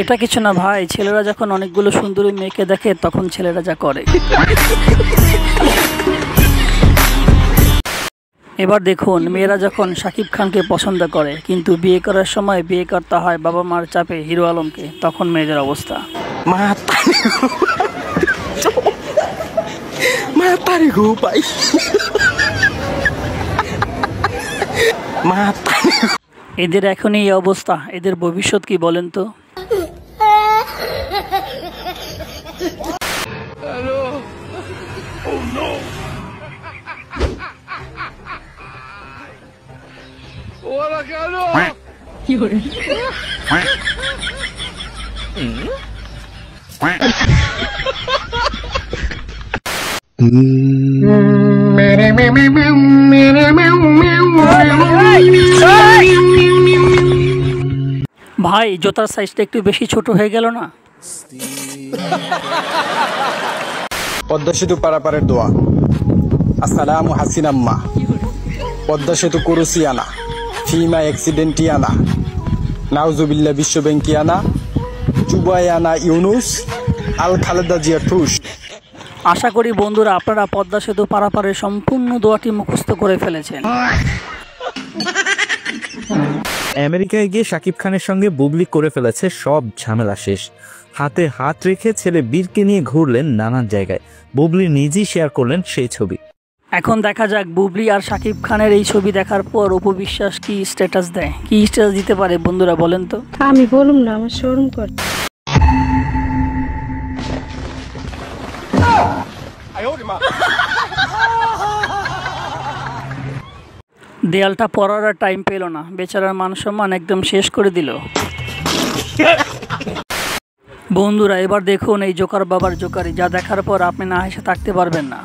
এটা কিছু না ভাই, ছেলেরা যখন অনেকগুলো সুন্দরী মেয়েকে দেখে তখন ছেলেরা যা করে। এবার দেখুন, মেয়েরা যখন শাকিব খানকে পছন্দ করে কিন্তু বিয়ে করার সময় বিয়ে করতে হয় বাবা মার চাপে হিরো আলমকে, তখন মেয়েদের অবস্থা। এদের এখন এই অবস্থা, এদের ভবিষ্যৎ কি বলেন তো? ভাই জোতার সাইজটা একটু বেশি ছোট হয়ে গেল না? পদ্মা সেতু পারাপারের দোয়া। আসসালামু হাসিনাম্মা পদ্মা সেতু কুরুসিয়ানা ফিমা অ্যাক্সিডেন্টিয়ানা নাউজুবিল্লাহ বিশ্ব ব্যাংকিয়ানা চুবায়ানা ইউনুস আল খালেদা জিয়া ঠুস। আশা করি বন্ধুরা আপনারা পদ্মা সেতু পারাপারের সম্পূর্ণ দোয়াটি মুখস্থ করে ফেলেছেন। আমেরিকায় গিয়ে শাকিব খানের সঙ্গে বুবলি করে ফেলেছে সব ঝামেলা শেষ। হাতে হাত রেখে ছেলে বীরকে নিয়ে ঘুরলেন নানান জায়গায়। বুবলি নিজেই শেয়ার করলেন সেই ছবি। এখন দেখা যাক বুবলি আর শাকিব খানের এই ছবি দেখার পর অপু বিশ্বাস কি স্ট্যাটাস দেয়, কি স্ট্যাটাস দিতে পারে বন্ধুরা বলেন তো। আমি বলুম না, আমার শরম করে। দেয়ালটা পড়ার টাইম পেল না, বেচারার মান সম্মান একদম শেষ করে দিল। বন্ধুরা এবার দেখুন এই জোকার বাবার জোকারি, যা দেখার পর আপনি না হেসে থাকতে পারবেন না।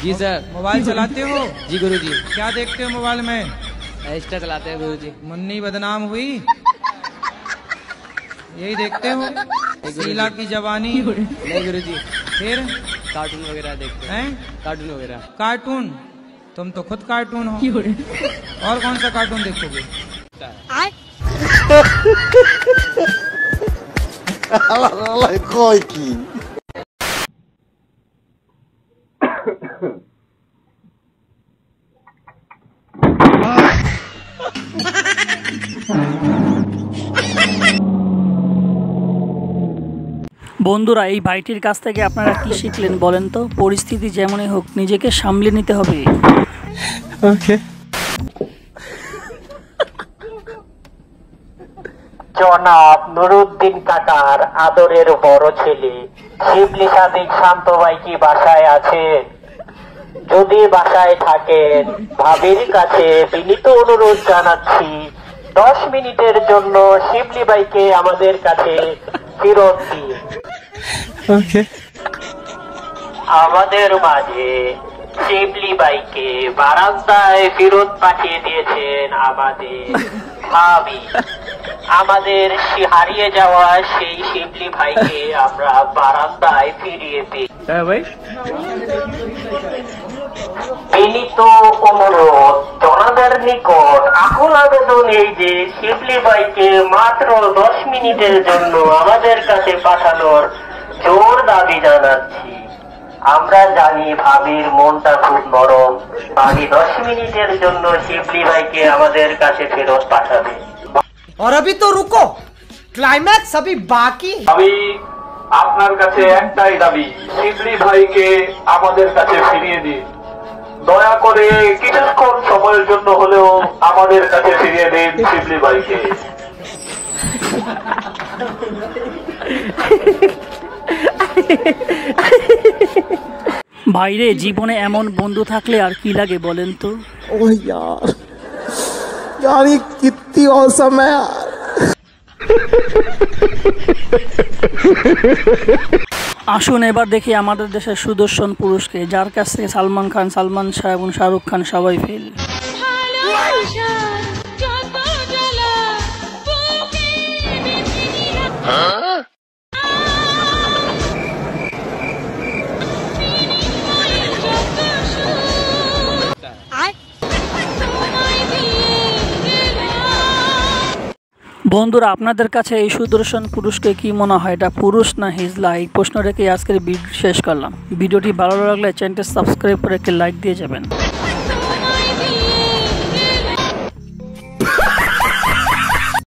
जी सर। मोबाइल चलाते हो? जी गुरुजी। क्या देखते हो मोबाइल में? इंस्टा चलाते हैं गुरुजी। मुन्नी बदनाम हुई, यही देखते हो? शीला की जवानी? नहीं गुरुजी। फिर कार्टून वगैरह देखते हैं। कार्टून वगैरह। कार्टून? तुम तो खुद कार्टून हो। और कौन सा कार्टून देखोगे? কয় কি বন্ধুরা এই ভাইটির কাছ থেকে আপনারা কি শিখলেন বলেন তো? পরিস্থিতি যেমনই হোক নিজেকে সামলে নিতে হবে। ওকে। জনাব নুরুদ্দিন কাকার আদরের বড় ছেলে শিবলি সাদিক শান্ত ভাই কি বাসায় আছেন? যদি বাসায় থাকেন ভাবির কাছে বিনীত অনুরোধ জানাচ্ছি 10 মিনিটের জন্য শিবলি ভাইকে আমাদের কাছে ফেরত দিন। ওকে। আমাদের মাঝে শিবলি ভাইকে বারান্দায় ফেরত পাঠিয়ে দিয়েছেন আমাদের ভাবি। আমাদের হারিয়ে যাওয়া সেই শিবলি ভাইকে আমরা বারান্দায় ফিরিয়ে দিই। বিনীত অনুরোধ জনতার নিকট আকুল আবেদন এই যে শিবলি ভাইকে মাত্র 10 মিনিটের জন্য আমাদের কাছে পাঠানোর জোর দাবি জানাচ্ছি। আমরা জানি ভাবির মনটা খুব নরম, ভাবি 10 মিনিটের জন্য শিবলি ভাইকে আমাদের কাছে ফেরত পাঠাবে। और अभी तो रुको, क्लाइमैक्स अभी बाकी। আমি আপনার কাছে একটাই দাবি, শিবলি ভাইকে আমাদের কাছে ফিরিয়ে দিন। দয়া করে কিছুক্ষণ সময়ের জন্য হলেও আমাদের কাছে ফিরিয়ে দিন শিবলি ভাইকে। ভাইরে জীবনে এমন বন্ধু থাকলে আর কি লাগে বলেন তো। ও यार यार ये कितनी औसम है यार। আসুন এবার দেখি আমাদের দেশের সুদর্শন পুরুষকে, যার কাছ থেকে সালমান খান, সালমান শাহ এবং শাহরুখ খান সবাই ফেল। বন্ধুরা, আপনাদের কাছে এই সুদর্শন পুরুষকে কি মনে হয়, এটা পুরুষ না হিজলা? এই প্রশ্ন রেখে আজকের ভিডিও শেষ করলাম। ভিডিওটি ভালো লাগলে চ্যানেলটি সাবস্ক্রাইব করে একটি লাইক দিয়ে যাবেন।